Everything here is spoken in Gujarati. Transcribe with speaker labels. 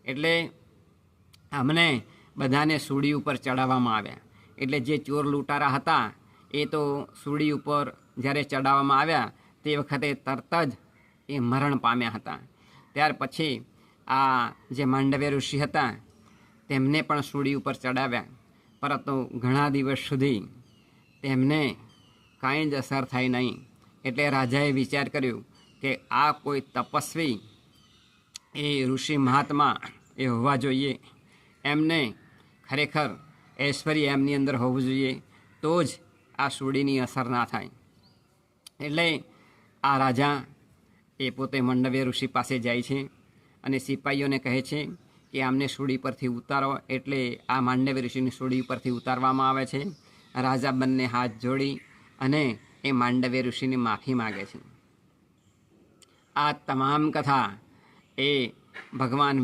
Speaker 1: એટલે અમને બધાને સૂડી ઉપર ચડાવવામાં આવ્યા. એટલે જે ચોર લૂંટારા હતા એ તો સૂડી ઉપર જ્યારે ચડાવવામાં આવ્યા તે વખતે તરત જ એ મરણ પામ્યા હતા. ત્યાર પછી આ જે માંડવ્ય ઋષિ હતા તેમને પણ સૂડી ઉપર ચડાવ્યા, પરંતુ ઘણા દિવસ સુધી તેમને કાંઈ જ અસર થઈ નહીં. એટલે રાજાએ વિચાર કર્યો કે આ કોઈ તપસ્વી એ ઋષિ મહાત્મા એ હોવા જોઈએ, એમને ખરેખર ઐશ્વર્ય એમની અંદર હોવું જોઈએ, તો જ આ સૂડીની અસર ના થાય. એટલે આ રાજા એ પોતે માંડવ્ય ઋષિ પાસે જાય છે અને સિપાહીઓને કહે છે કે આમને સૂડી પરથી ઉતારો. એટલે આ માંડવ્ય ઋષિની સૂડી પરથી ઉતારવામાં આવે છે. રાજા બંને હાથ જોડી અને એ માંડવ્ય ઋષિની માફી માગે છે. આ તમામ કથા એ ભગવાન